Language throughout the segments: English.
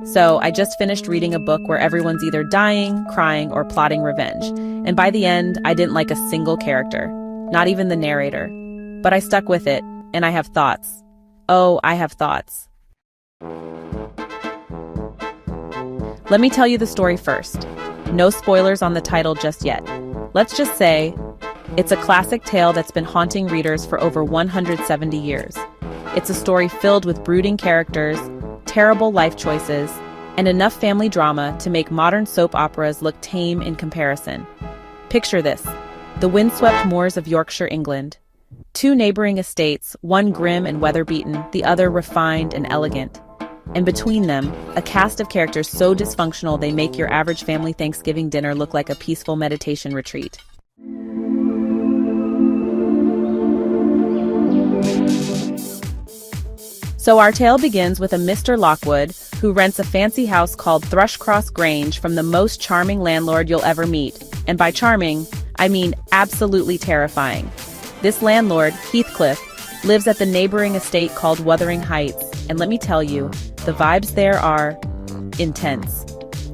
So I just finished reading a book where everyone's either dying, crying, or plotting revenge. And by the end, I didn't like a single character, not even the narrator. But I stuck with it, and I have thoughts. Oh, I have thoughts. Let me tell you the story first. No spoilers on the title just yet. Let's just say, it's a classic tale that's been haunting readers for over 170 years. It's a story filled with brooding characters, terrible life choices, and enough family drama to make modern soap operas look tame in comparison. Picture this: the windswept moors of Yorkshire, England. Two neighboring estates, one grim and weather-beaten, the other refined and elegant. And between them, a cast of characters so dysfunctional they make your average family Thanksgiving dinner look like a peaceful meditation retreat. So our tale begins with a Mr. Lockwood who rents a fancy house called Thrushcross Grange from the most charming landlord you'll ever meet. And by charming, I mean absolutely terrifying. This landlord, Heathcliff, lives at the neighboring estate called Wuthering Heights, and let me tell you, the vibes there are intense.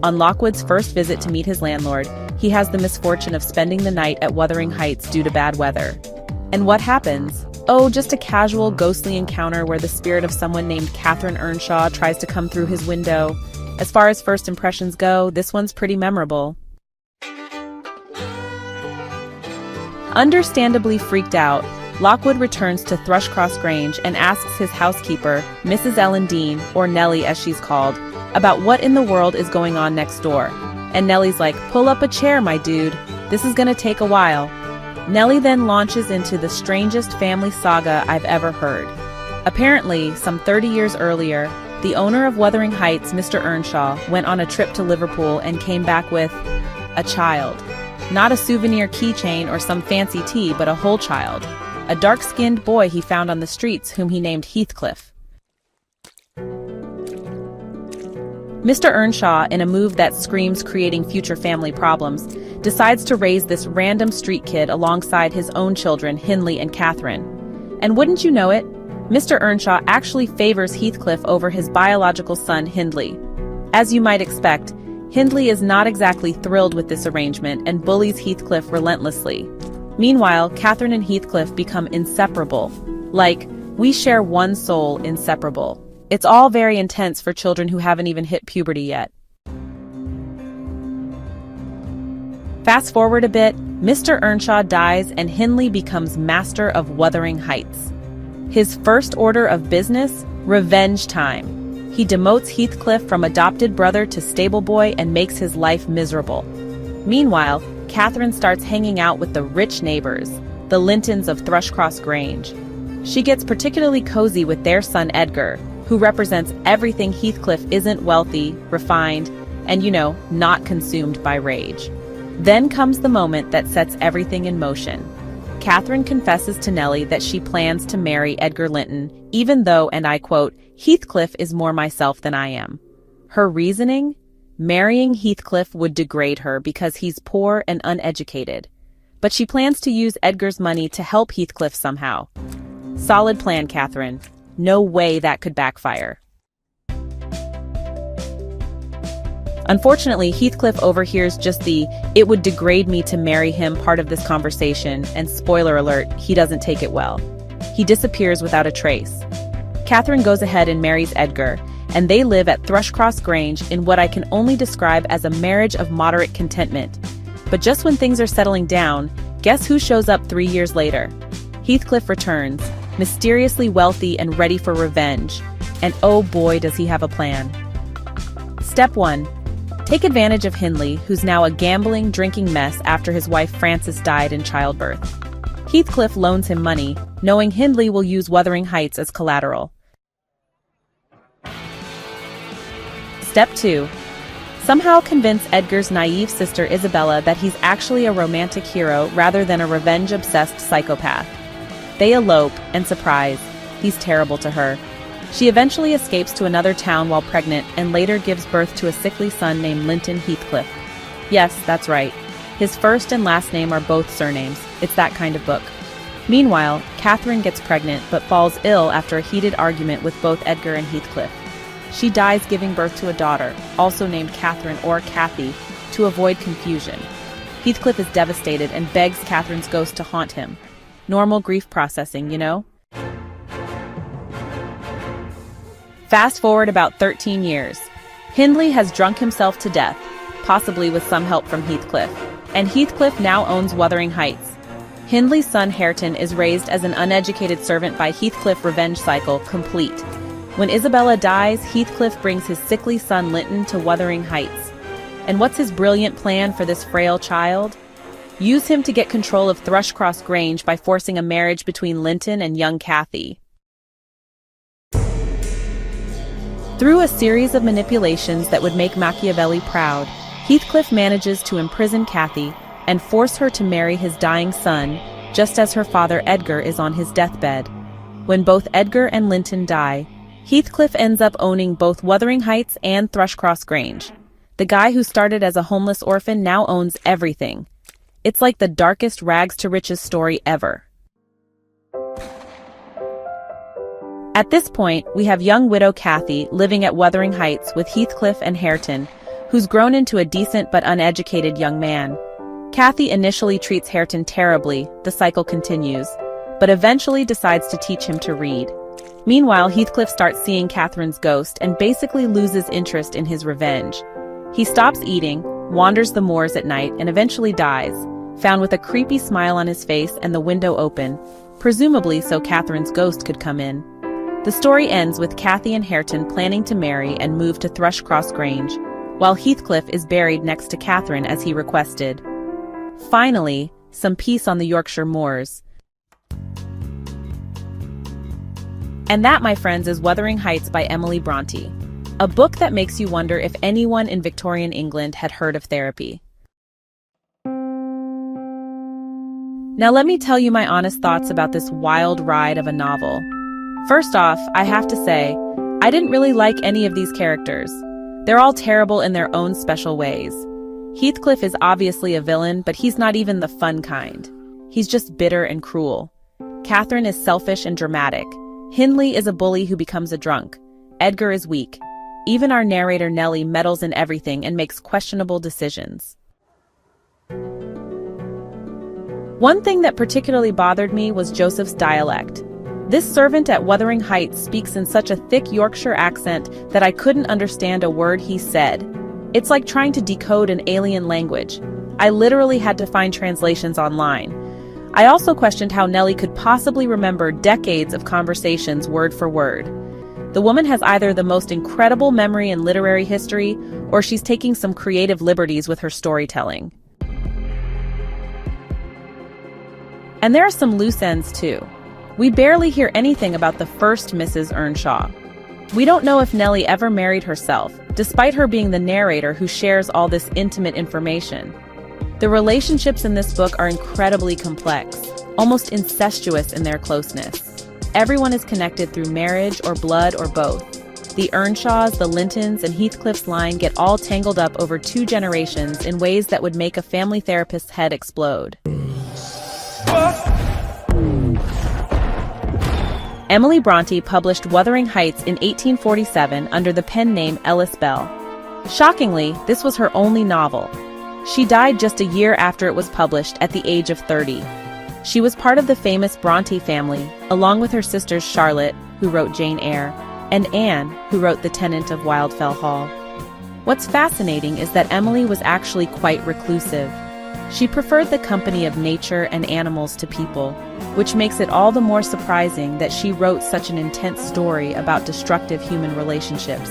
On Lockwood's first visit to meet his landlord, he has the misfortune of spending the night at Wuthering Heights due to bad weather. And what happens? Oh, just a casual, ghostly encounter where the spirit of someone named Catherine Earnshaw tries to come through his window. As far as first impressions go, this one's pretty memorable. Understandably freaked out, Lockwood returns to Thrushcross Grange and asks his housekeeper, Mrs. Ellen Dean, or Nelly as she's called, about what in the world is going on next door. And Nelly's like, "Pull up a chair, my dude. This is gonna take a while." Nelly then launches into the strangest family saga I've ever heard. Apparently, some 30 years earlier, the owner of Wuthering Heights, Mr. Earnshaw, went on a trip to Liverpool and came back with a child. Not a souvenir keychain or some fancy tea, but a whole child. A dark-skinned boy he found on the streets whom he named Heathcliff. Mr. Earnshaw, in a move that screams creating future family problems, decides to raise this random street kid alongside his own children, Hindley and Catherine. And wouldn't you know it, Mr. Earnshaw actually favors Heathcliff over his biological son, Hindley. As you might expect, Hindley is not exactly thrilled with this arrangement and bullies Heathcliff relentlessly. Meanwhile, Catherine and Heathcliff become inseparable. Like, we share one soul, inseparable. It's all very intense for children who haven't even hit puberty yet. Fast forward a bit, Mr. Earnshaw dies and Hindley becomes master of Wuthering Heights. His first order of business? Revenge time. He demotes Heathcliff from adopted brother to stable boy and makes his life miserable. Meanwhile, Catherine starts hanging out with the rich neighbors, the Lintons of Thrushcross Grange. She gets particularly cozy with their son Edgar, who represents everything Heathcliff isn't: wealthy, refined, and not consumed by rage. Then comes the moment that sets everything in motion. Catherine confesses to Nelly that she plans to marry Edgar Linton, even though, and I quote, "Heathcliff is more myself than I am." Her reasoning? Marrying Heathcliff would degrade her because he's poor and uneducated. But she plans to use Edgar's money to help Heathcliff somehow. Solid plan, Catherine. No way that could backfire. Unfortunately, Heathcliff overhears just the "it would degrade me to marry him" part of this conversation, and spoiler alert, he doesn't take it well. He disappears without a trace. Catherine goes ahead and marries Edgar, and they live at Thrushcross Grange in what I can only describe as a marriage of moderate contentment. But just when things are settling down, guess who shows up 3 years later? Heathcliff returns, mysteriously wealthy and ready for revenge. And oh boy, does he have a plan. Step 1. Take advantage of Hindley, who's now a gambling, drinking mess after his wife Frances died in childbirth. Heathcliff loans him money, knowing Hindley will use Wuthering Heights as collateral. Step 2. Somehow convince Edgar's naive sister Isabella that he's actually a romantic hero rather than a revenge-obsessed psychopath. They elope, and surprise, he's terrible to her. She eventually escapes to another town while pregnant and later gives birth to a sickly son named Linton Heathcliff. Yes, that's right. His first and last name are both surnames. It's that kind of book. Meanwhile, Catherine gets pregnant but falls ill after a heated argument with both Edgar and Heathcliff. She dies giving birth to a daughter, also named Catherine or Cathy, to avoid confusion. Heathcliff is devastated and begs Catherine's ghost to haunt him. Normal grief processing, you know? Fast forward about 13 years. Hindley has drunk himself to death, possibly with some help from Heathcliff, and Heathcliff now owns Wuthering Heights. Hindley's son Hareton is raised as an uneducated servant by Heathcliff. Revenge cycle complete. When Isabella dies, Heathcliff brings his sickly son Linton to Wuthering Heights. And what's his brilliant plan for this frail child? Use him to get control of Thrushcross Grange by forcing a marriage between Linton and young Cathy. Through a series of manipulations that would make Machiavelli proud, Heathcliff manages to imprison Cathy and force her to marry his dying son, just as her father Edgar is on his deathbed. When both Edgar and Linton die, Heathcliff ends up owning both Wuthering Heights and Thrushcross Grange. The guy who started as a homeless orphan now owns everything. It's like the darkest rags to riches story ever. At this point, we have young widow Cathy living at Wuthering Heights with Heathcliff and Hareton, who's grown into a decent but uneducated young man. Cathy initially treats Hareton terribly, the cycle continues, but eventually decides to teach him to read. Meanwhile, Heathcliff starts seeing Catherine's ghost and basically loses interest in his revenge. He stops eating, wanders the moors at night, and eventually dies, found with a creepy smile on his face and the window open, presumably so Catherine's ghost could come in. The story ends with Cathy and Hareton planning to marry and move to Thrushcross Grange, while Heathcliff is buried next to Catherine as he requested. Finally, some peace on the Yorkshire moors. And that, my friends, is Wuthering Heights by Emily Brontë, a book that makes you wonder if anyone in Victorian England had heard of therapy. Now let me tell you my honest thoughts about this wild ride of a novel. First off, I have to say, I didn't really like any of these characters. They're all terrible in their own special ways. Heathcliff is obviously a villain, but he's not even the fun kind. He's just bitter and cruel. Catherine is selfish and dramatic. Hindley is a bully who becomes a drunk. Edgar is weak. Even our narrator Nelly meddles in everything and makes questionable decisions. One thing that particularly bothered me was Joseph's dialect. This servant at Wuthering Heights speaks in such a thick Yorkshire accent that I couldn't understand a word he said. It's like trying to decode an alien language. I literally had to find translations online. I also questioned how Nelly could possibly remember decades of conversations word for word. The woman has either the most incredible memory in literary history, or she's taking some creative liberties with her storytelling. And there are some loose ends too. We barely hear anything about the first Mrs. Earnshaw. We don't know if Nelly ever married herself, despite her being the narrator who shares all this intimate information. The relationships in this book are incredibly complex, almost incestuous in their closeness. Everyone is connected through marriage or blood or both. The Earnshaws, the Lintons, and Heathcliff's line get all tangled up over 2 generations in ways that would make a family therapist's head explode. Emily Brontë published Wuthering Heights in 1847 under the pen name Ellis Bell. Shockingly, this was her only novel. She died just a year after it was published at the age of 30. She was part of the famous Brontë family, along with her sisters Charlotte, who wrote Jane Eyre, and Anne, who wrote The Tenant of Wildfell Hall. What's fascinating is that Emily was actually quite reclusive. She preferred the company of nature and animals to people, which makes it all the more surprising that she wrote such an intense story about destructive human relationships.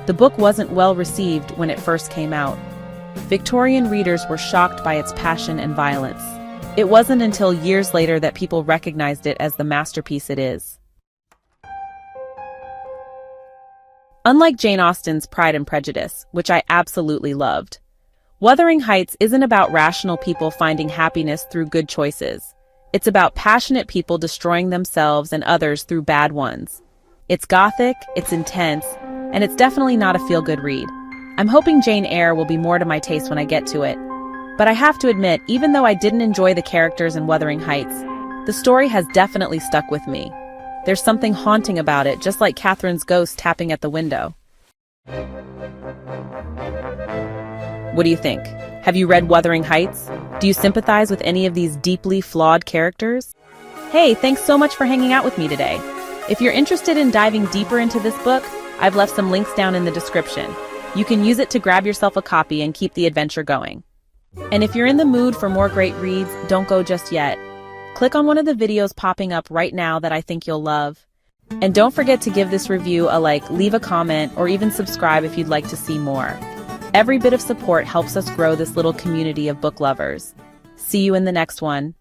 The book wasn't well received when it first came out. Victorian readers were shocked by its passion and violence. It wasn't until years later that people recognized it as the masterpiece it is. Unlike Jane Austen's Pride and Prejudice, which I absolutely loved, Wuthering Heights isn't about rational people finding happiness through good choices. It's about passionate people destroying themselves and others through bad ones. It's gothic, it's intense, and it's definitely not a feel-good read. I'm hoping Jane Eyre will be more to my taste when I get to it. But I have to admit, even though I didn't enjoy the characters in Wuthering Heights, The story has definitely stuck with me. There's something haunting about it, just like Catherine's ghost tapping at the window. What do you think? Have you read Wuthering Heights? Do you sympathize with any of these deeply flawed characters? Hey, thanks so much for hanging out with me today. If you're interested in diving deeper into this book, I've left some links down in the description. You can use it to grab yourself a copy and keep the adventure going. And if you're in the mood for more great reads, don't go just yet. Click on one of the videos popping up right now that I think you'll love. And don't forget to give this review a like, leave a comment, or even subscribe if you'd like to see more. Every bit of support helps us grow this little community of book lovers. See you in the next one.